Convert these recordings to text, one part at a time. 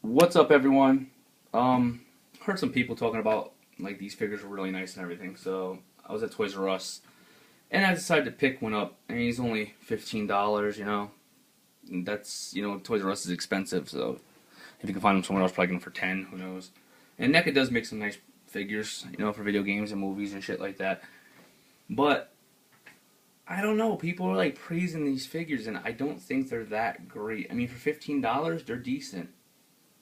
What's up, everyone? Heard some people talking about like these figures were really nice and everything. So I was at Toys R Us and I decided to pick one up. And he's only $15. And that's Toys R Us is expensive. So if you can find them somewhere else, probably get them for 10. Who knows? And NECA does make some nice figures, for video games and movies and shit like that. But I don't know. People are like praising these figures, and I don't think they're that great. I mean, for $15, they're decent.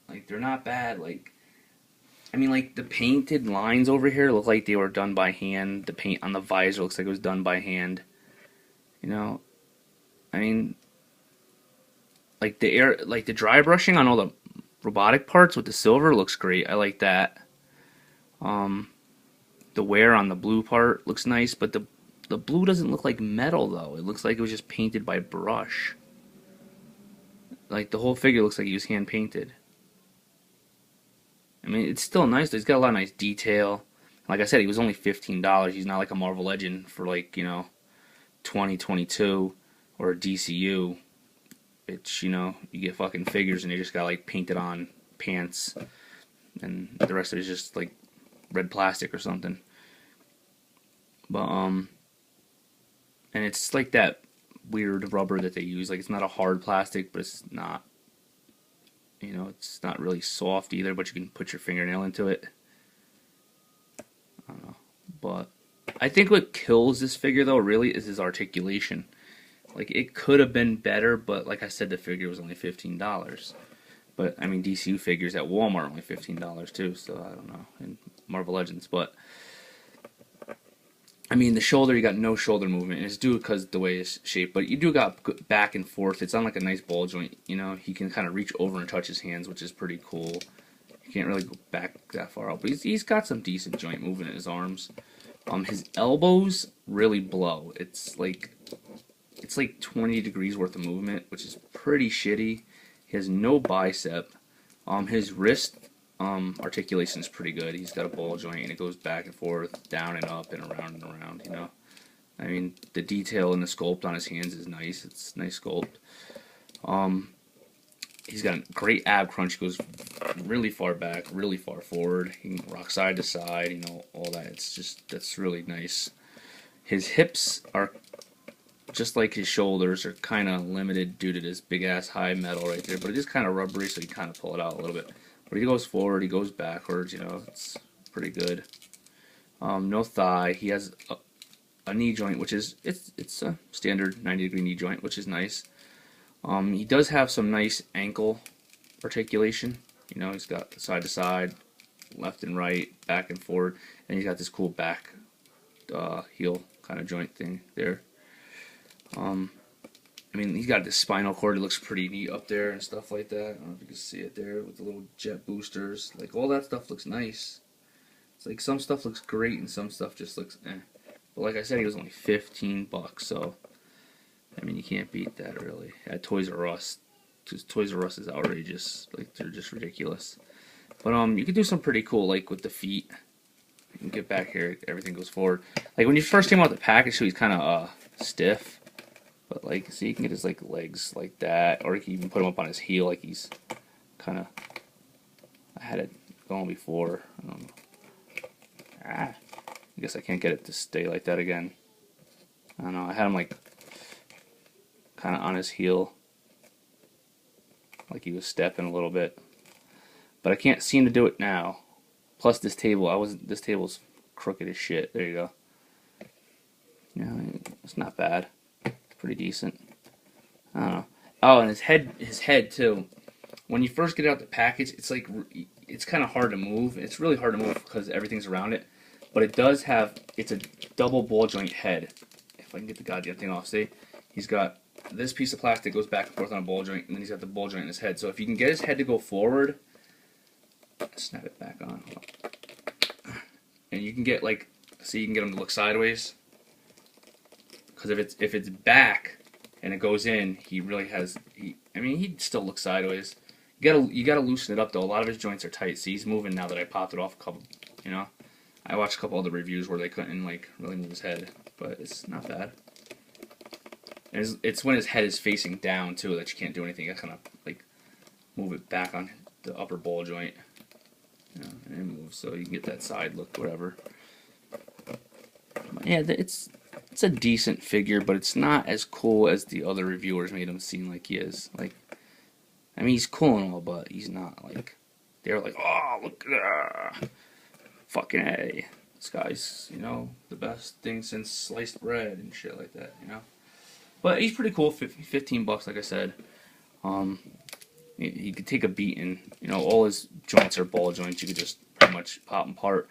Like they're not bad. Like the painted lines over here look like they were done by hand. The paint on the visor looks like it was done by hand. You know, I mean, like the dry brushing on all the robotic parts with the silver looks great. I like that. Um, the wear on the blue part looks nice, but the blue doesn't look like metal though. It looks like it was just painted by brush. Like the whole figure looks like he was hand painted. I mean, it's still nice. He's got a lot of nice detail. Like I said, he was only $15. He's not like a Marvel Legend for 2022 or a DCU. It's you get fucking figures and they just got like painted on pants, and the rest of it is just like red plastic or something. But and it's like that weird rubber that they use. Like it's not a hard plastic, but it's not. It's not really soft either, but you can put your fingernail into it. I don't know. But I think what kills this figure, though, really is his articulation. Like, it could have been better, but like I said, the figure was only $15. But, I mean, DCU figures at Walmart are only $15, too, so I don't know. And Marvel Legends, but I mean, the shoulder, you got no shoulder movement. And it's due because the way it's shaped. But you do got back and forth. It's on like a nice ball joint. He can kind of reach over and touch his hands, which is pretty cool. You can't really go back that far out. But he's got some decent joint movement in his arms. His elbows really blow. It's like 20 degrees worth of movement, which is pretty shitty. He has no bicep. His wrist articulation is pretty good. He's got a ball joint and it goes back and forth, down and up and around and around. I mean, the detail in the sculpt on his hands is nice. It's nice sculpt. He's got a great ab crunch. He goes really far back, really far forward. He can rock side to side, all that. That's really nice. His hips are just like his shoulders are kind of limited due to this big ass high metal right there, but it is kind of rubbery, so you kind of pull it out a little bit. But he goes forward, he goes backwards, it's pretty good. No thigh. He has a knee joint, which is it's a standard 90-degree knee joint, which is nice. He does have some nice ankle articulation. He's got side to side, left and right, back and forward, and he's got this cool back heel kind of joint thing there. I mean, he's got this spinal cord. It looks pretty neat up there and stuff like that. I don't know if you can see it there with the little jet boosters. Like, all that stuff looks nice. It's like some stuff looks great and some stuff just looks eh. But like I said, he was only $15, so I mean, you can't beat that really. At Toys R Us, Toys R Us is outrageous. Like, they're just ridiculous. But you can do some pretty cool, like with the feet. You can get back here, everything goes forward. Like when you first came out the package, so he's kind of stiff. But like, see, you can get his like legs like that, or you can even put him up on his heel, like he's kind of. I had it going before. I guess I can't get it to stay like that again. I don't know. I had him like kind of on his heel, like he was stepping a little bit, but I can't seem to do it now. Plus, this table's crooked as shit. There you go. Yeah, it's not bad. Pretty decent. I don't know. Oh, and his head too. When you first get out the package, it's kind of hard to move. It's really hard to move because everything's around it. But it's a double ball joint head. If I can get the goddamn thing off, see? He's got this piece of plastic goes back and forth on a ball joint, and then he's got the ball joint in his head. So if you can get his head to go forward, snap it back on. And you can get you can get him to look sideways. Because if it's back and it goes in, he really has. I mean, he still looks sideways. You gotta loosen it up though. A lot of his joints are tight. See, he's moving now that I popped it off a couple. I watched a couple other reviews where they couldn't really move his head, but it's not bad. And it's when his head is facing down too that you can't do anything. You gotta kind of move it back on the upper ball joint. You know, and it moves so you can get that side look, whatever. Yeah, it's a decent figure, but it's not as cool as the other reviewers made him seem like he is. Like, I mean, he's cool and all, but he's not like. They're like, oh, look at that. Fucking A. This guy's, you know, the best thing since sliced bread and shit like that, you know. But he's pretty cool. $15, like I said. He could take a beating. You know, all his joints are ball joints. You could just pretty much pop them apart.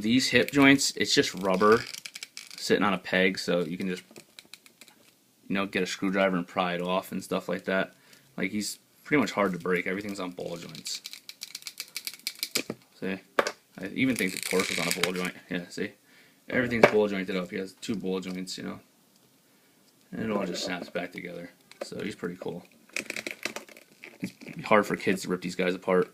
These hip joints, it's just rubber sitting on a peg, so you can just, you know, get a screwdriver and pry it off and stuff like that. Like, he's pretty much hard to break. Everything's on ball joints. See? I even think the torso's on a ball joint. Yeah, see? Everything's ball jointed up. He has 2 ball joints, you know. And it all just snaps back together. So he's pretty cool. It's hard for kids to rip these guys apart.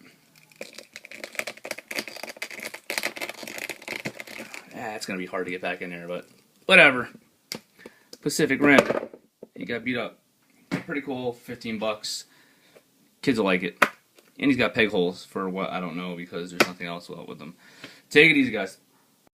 It's going to be hard to get back in there, but whatever. Pacific Rim. He got beat up. Pretty cool. $15. Kids will like it. And he's got peg holes for what I don't know because there's nothing else with them. Take it easy, guys.